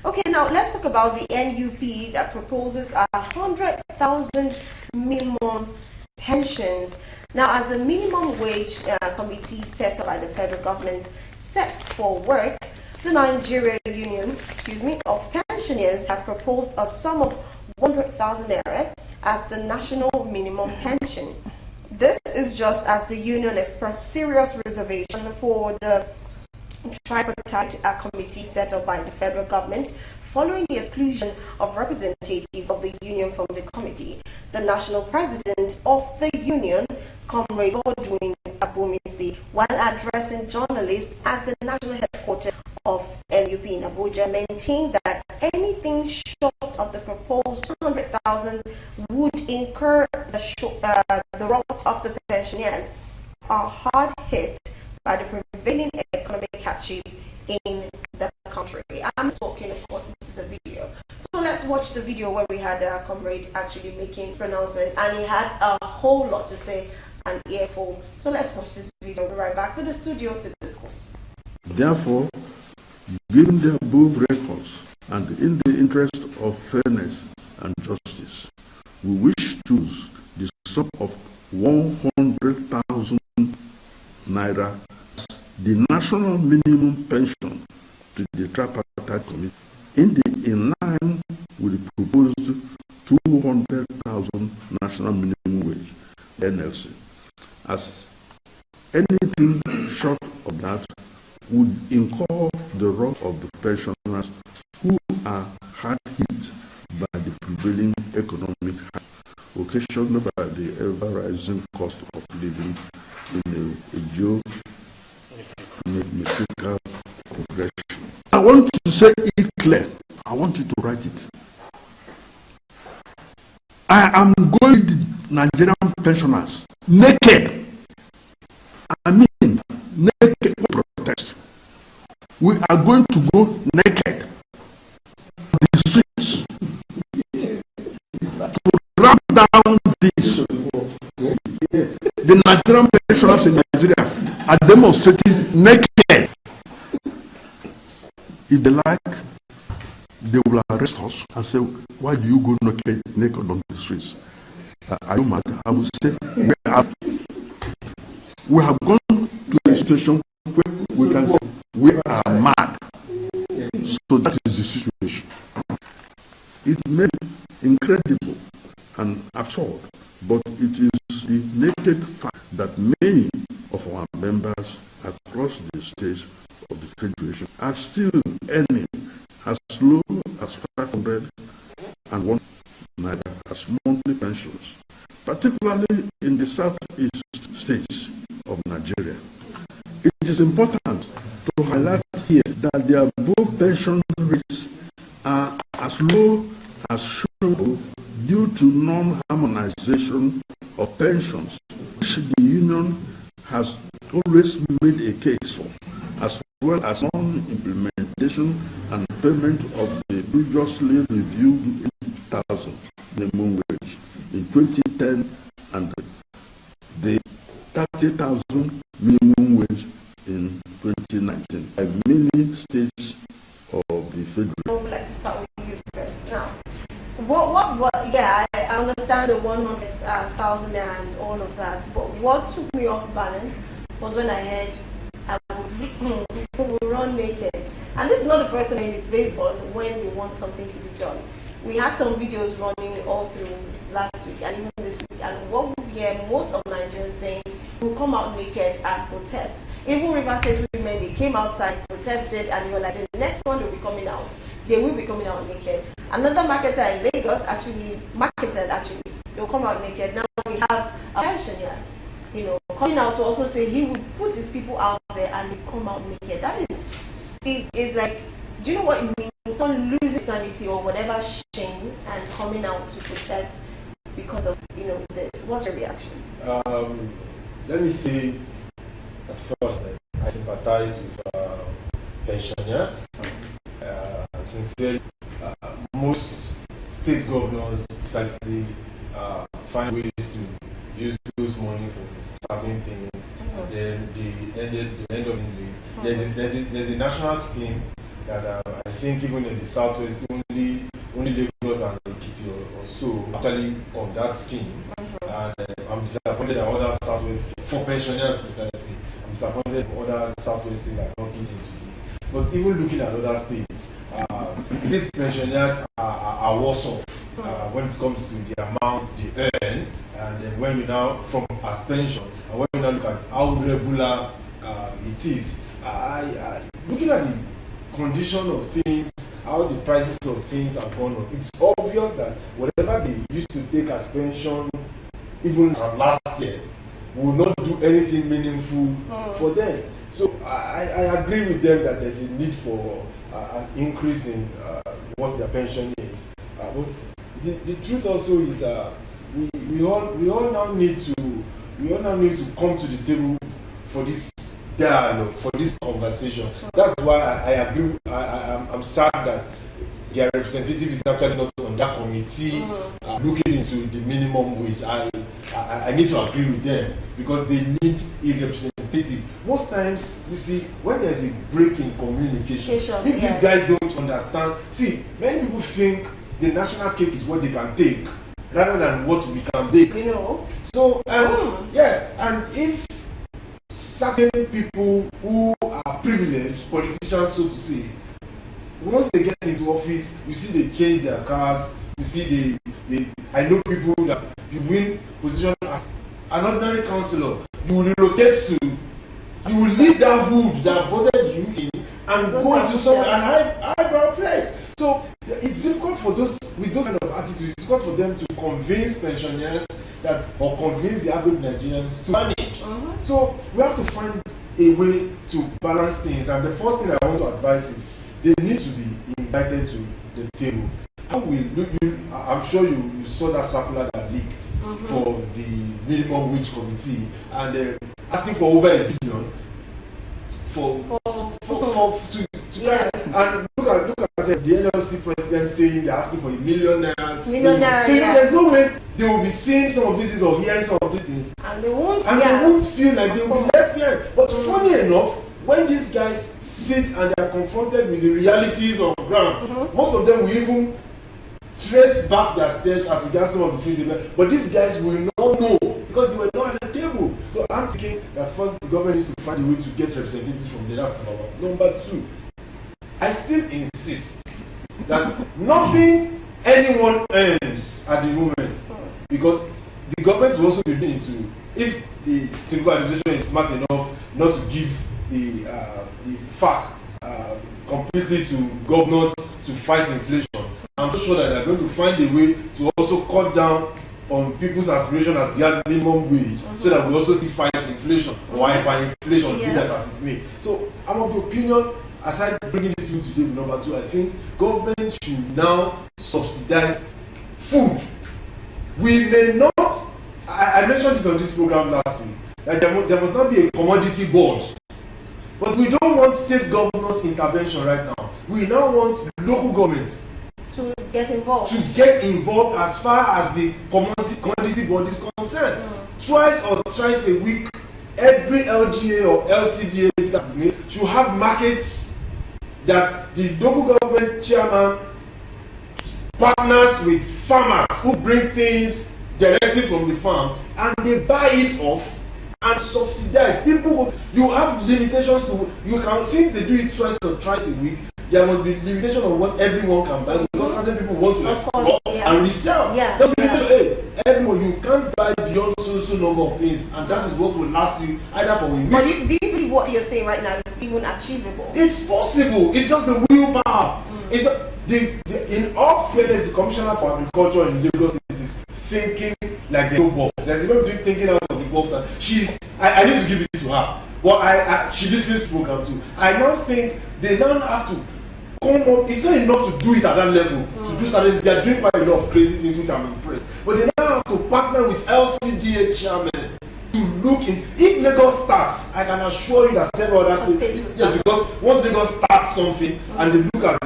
Okay, now let's talk about the NUP that proposes 100,000 minimum pensions. Now, as the minimum wage committee set up by the federal government sets for work, the Nigeria Union, of Pensioners have proposed a sum of 100,000 naira as the national minimum pension. This is just as the union expressed serious reservation for the tripartite committee set up by the federal government following the exclusion of representative of the union from the committee. The national president of the union, Comrade Godwin Abumisi, while addressing journalists at the national headquarters of NUP in Abuja, maintained that anything short of the proposed 200,000 would incur the wrath of the pensioners are hard hit by the prevailing economic hardship in the country. I'm talking, of course, this is a video. So let's watch the video where we had our comrade actually making pronouncement, and he had a whole lot to say and earful. So let's watch this video. We'll be right back to the studio to discuss. Therefore, given the above records and in the interest of fairness and justice, we wish to use the sum of 100,000 naira as the national minimum pension to the tripartite committee in line with the proposed 200,000 national minimum wage NLC, as anything short of that would incur the wrath of the pensioners who are hard hit by the prevailing economic hardship occasioned by the ever-rising cost of living in a geometrical progression. I want to say it clear. I want you to write it. I am going to Nigerian pensioners naked. I mean, naked protest. We are going to go naked on the streets to ramp down this. The Nigerian pensioners in Nigeria are demonstrating naked. If they like, they will arrest us and say, why do you go naked on the streets? Are you mad? I will say, we have gone to a situation where we are mad. So that is the situation. It may be incredible and absurd, but it is the naked fact that many of our members across the states of the Federation are still earning as low as 500 and 1 naira as monthly pensions, particularly in the southeast states of Nigeria. It is important to highlight here that the above pension rates are as low as shown due to non-harmonization of pensions, which the union has always made a case for, as well as non-implementation and payment of the previously reviewed 8,000 minimum wage in 2010 and the 30,000 minimum wage in 2019 by many states of the federal. I would like to start with you first. Now, yeah, I understand the 100,000 and all of that, but what took me off balance was when I heard I would run naked. And this is not the first time it's based on when you want something to be done. We had some videos running all through last week and even this week, and what we hear most of Nigerians saying, we'll come out naked and protest. Even River State women, they came outside, protested, and we were like, the next one will be coming out. They will be coming out naked. Another marketer in Lagos, marketers they'll come out naked. Now we have a pensioner, coming out to also say he would put his people out there and they come out naked. That is like, do you know what it means? Someone losing sanity or whatever shame and coming out to protest because of this. What's your reaction? Let me say at first, I sympathize with pensioners. Sincerely, most state governors precisely find ways to use those money for certain things, and then they end up in the there's a national scheme that I think even in the southwest, only Lagos and Ekiti or so actually on that scheme. And I'm disappointed that other southwest, for pensioners precisely, I'm disappointed other southwest states are not looking into this. But even looking at other states, state pensioners are worse off when it comes to the amount they earn, and then when you now from as pension, and when you now look at how regular it is, looking at the condition of things, how the prices of things have gone up, it's obvious that whatever they used to take as pension, even last year, will not do anything meaningful for them. So I agree with them that there's a need for an increase in what their pension is. But the truth also is we all now need to come to the table for this dialogue, for this conversation. That's why I agree. I'm sad that their representative is actually not on that committee looking into the minimum wage. I need to agree with them because they need a representative. Most times, you see, when there's a break in communication, if these guys don't understand, see, many people think the national cake is what they can take rather than what we can take. You know. So, and if certain people who are privileged, politicians so to say, once they get into office, you see they change their cars, you see I know people that you win position as an ordinary councillor, you will relocate to, you will leave that hood that voted you in and go into some highbrow place. So it's difficult for those with those kind of attitudes, it's difficult for them to convince pensioners that, or convince the average Nigerians to manage. So we have to find a way to balance things, and the first thing I want to advise is they need to be invited to the table. How will I'm sure you saw that circular that leaked for the minimum wage committee, and asking for over $1 billion and look at the NLC president saying they're asking for $1 million. So there's no way they will be seeing some of these things or hearing some of these things, and they won't feel like they will be left behind. But funny enough, when these guys sit and they are confronted with the realities on ground, most of them will even trace back their steps as regards some of the things they learned. But these guys will not know because they were not at the table. So I'm thinking that first the government needs to find a way to get representatives from the last power. Number two, I still insist that nothing anyone earns at the moment, because the government will also be into, if the Tinubu administration is smart enough not to give the FAC completely to governors to fight inflation, I'm sure that they're going to find a way to also cut down on people's aspiration as their minimum wage, so that we also see fight inflation or hyperinflation, be that as it may. So I'm of the opinion, aside bringing this bill to table, number two, I think government should now subsidize food. We may not, I mentioned it on this program last week, that there must not be a commodity board. But we don't want state governors' intervention right now. We now want local government to get involved. As far as the commodity board is concerned. Twice or thrice a week, every LGA or LCDA that is made should have markets that the local government chairman partners with farmers who bring things directly from the farm, and they buy it off and subsidize. People, you have limitations to, you can, since they do it twice or thrice a week, there must be limitation on what everyone can buy, because certain people want to explore and resell. Hey, everyone, you can't buy beyond so number of things, and that is what will last you either for a week. But do you believe what you're saying right now is even achievable? It's possible. It's just the willpower. In all fairness, the Commissioner for Agriculture in Lagos is thinking like the no box. There's even between thinking out of the box, and I need to give it to her. But she listens to program too. I now think they now have to come up. It's not enough to do it at that level. To do something, they are doing quite a lot of crazy things, which I'm impressed. But they now have to partner with LCDA chairman to look in. If Lagos starts, I can assure you that several other states will start. Because once Lagos starts something and they look at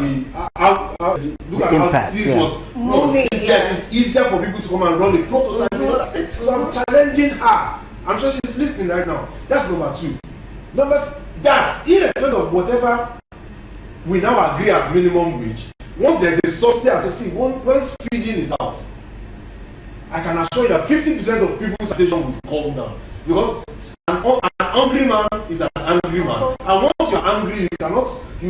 how this was moving, it's easier for people to come and run the prototype in other states. So I'm challenging her. I'm sure she's listening right now. That's number two. That, irrespective of whatever we now agree as minimum wage, once there's a subsidy, as I see, once feeding is out, I can assure you that 50% of people's sanitation will calm down. Because an angry man is an angry man. And once you're angry, you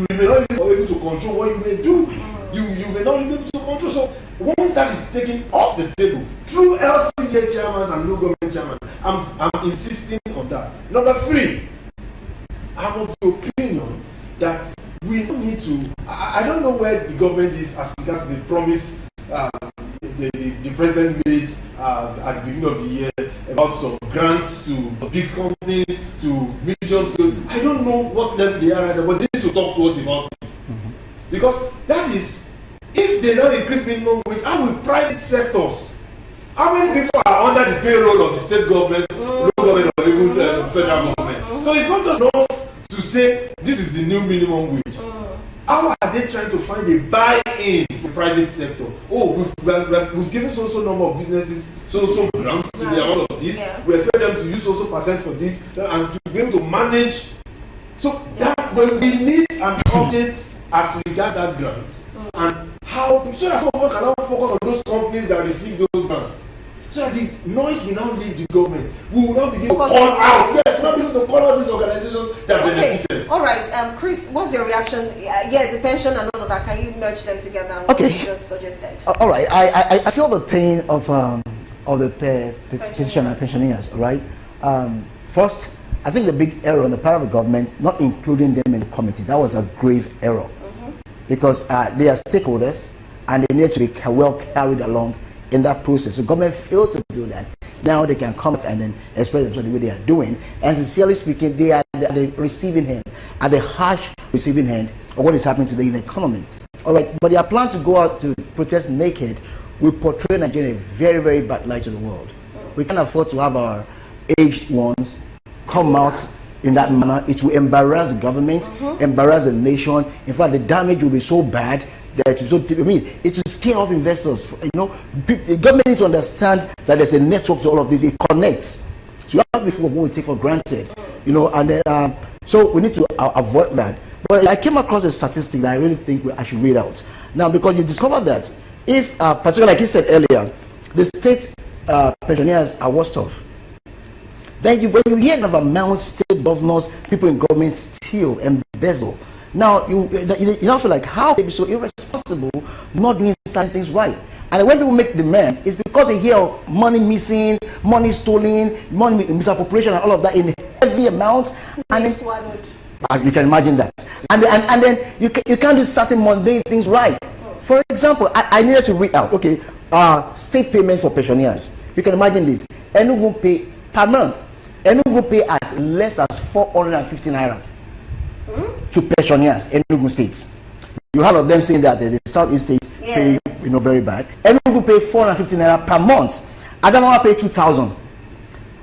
may not be able to control what you may do. You may not be able to control. So once that is taken off the table, through LCJ chairmen and no government chairman, I'm insisting on that. Number 3, I'm of the opinion that we don't need to. I don't know where the government is as regards the promise the president made at the beginning of the year about some grants to big companies, to medium scale. I don't know what level they are at, but they need to talk to us about it. Because that is, if they don't increase minimum wage, how will private sectors? How many people are under the payroll of the state government, local government, or even federal government? So it's not just enough to say this is the new minimum wage. How are they trying to find a buy-in for the private sector? Oh, we've given so number of businesses so grants to the amount of this. Yeah. We expect them to use % for this and to be able to manage. So that's when we need an update as regards that grant and how, so that some of us can now focus on those companies that receive those grants. So that the noise will now leave the government. We will not begin to call out. Yes, we will not begin to call out these organizations that benefited. All right, Chris, what's your reaction? Yeah, the pension and all of that. Can you merge them together? Okay. You just suggested. All right. I feel the pain of the petitioner and pensioners. Right. First, I think the big error on the part of the government not including them in the committee. That was a grave error, because they are stakeholders and they need to be well carried along in that process. So government failed to do that. Now they can come and then express themselves the way they are doing. And sincerely speaking, they are at the receiving end, at the harsh receiving end of what is happening today in the economy. All right, but their plan to go out to protest naked will portray Nigeria in a very, very bad light to the world. We can't afford to have our aged ones come out in that manner. It will embarrass the government, embarrass the nation. In fact, the damage will be so bad that it will scare off investors. The government needs to understand that there's a network to all of this. It connects. So you have before what we take for granted, and then, so we need to avoid that. But I came across a statistic that I really think I should read out now, because you discover that if, particularly like you said earlier, the state pensioners are worst off. Then when you hear of amounts state governors, people in government steal, embezzle. Now you now feel like, how they be so irresponsible, not doing certain things right. And when people make demand, it's because they hear of money missing, money stolen, money misappropriation, and all of that in heavy amount. And you can imagine that. And then you can't do certain mundane things right. For example, I needed to read out. Okay, state payment for pensioners. You can imagine this. Enugu pay per month. Enugu pay as less as 450 naira. To pensioners in Enugu State. You heard of them saying that the Southeast State pay very bad. Enugu pay 450 naira per month. Adamawa pay 2,000.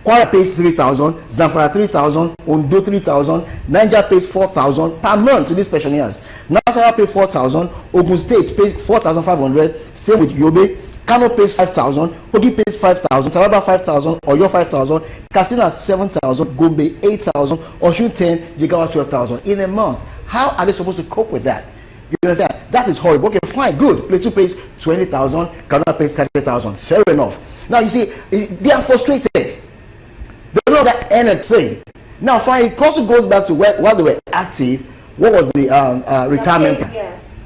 Kwara pays 3,000. Zamfara 3,000. Ondo 3,000. Niger pays 4,000 per month to these pensioners. Nasarawa pay 4,000. Ogun State pays 4,500. Same with Yobe. Kano pays 5,000, Kogi pays 5,000, Taraba 5,000, Oyo 5,000, Katsina 7,000, Gombe 8,000, Osun 10, Jigawa 12,000 in a month. How are they supposed to cope with that? You understand? That is horrible. Okay, fine, good. Plateau pays 20,000, Kaduna pays 30,000. Fair enough. Now you see, they are frustrated. They don't know that NHA. Now fine, it also goes back to while they were active, what was the retirement plan? Yes.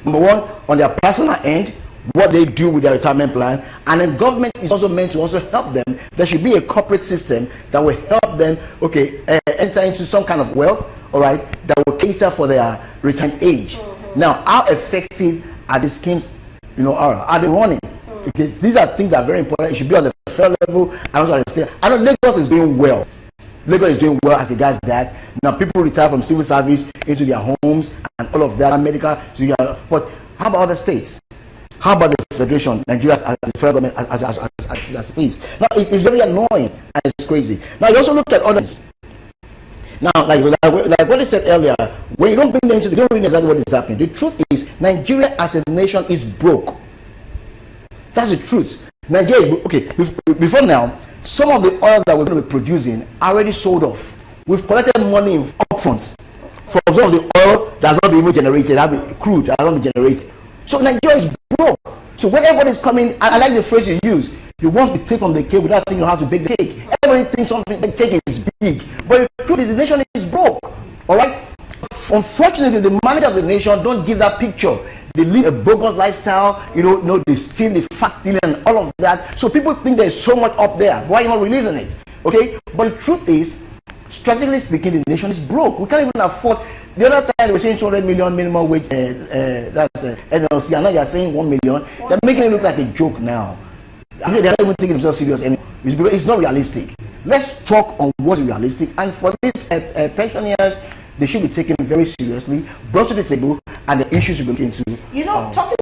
Number one, on their personal end, what they do with their retirement plan, and then government is also meant to also help them. There should be a corporate system that will help them, enter into some kind of wealth, all right, that will cater for their retirement age. Now, how effective are these schemes, are they running? Okay, these are things that are very important. It should be on the federal level and also at the state. I know Lagos is doing well. Lagos is doing well as regards that. Now, people retire from civil service into their homes and all of that, and medical. But how about other states? How about the federation, Nigeria as the federal government as it is? Now, it's very annoying and it's crazy. Now, you also look at others. Now, like what I said earlier, when you don't bring them into, they don't really know exactly what is happening. The truth is, Nigeria as a nation is broke. That's the truth. Nigeria is broke. Okay, before now, some of the oil that we're going to be producing are already sold off. We've collected money upfront. from some of the oil that's not even generated, that be crude that not be generated. So Nigeria is broke. So when everybody's coming, I like the phrase you use, you want to take from the cake without thinking how to bake the cake. Everybody thinks something the cake is big, but the truth is the nation is broke. All right. Unfortunately, the manager of the nation don't give that picture. They live a bogus lifestyle, they steal, the fat stealing and all of that. So people think there's so much up there. Why are you not releasing it? Okay? But the truth is, strategically speaking, the nation is broke. We can't even afford. The other time they were saying 200 million minimum wage, that's NLC, and now you're saying 1 million. They're making it look like a joke now. I mean, they're not even taking themselves serious anymore. It's not realistic. Let's talk on what's realistic. And for these pensioners, they should be taken very seriously, brought to the table, and the issues we look into. Talking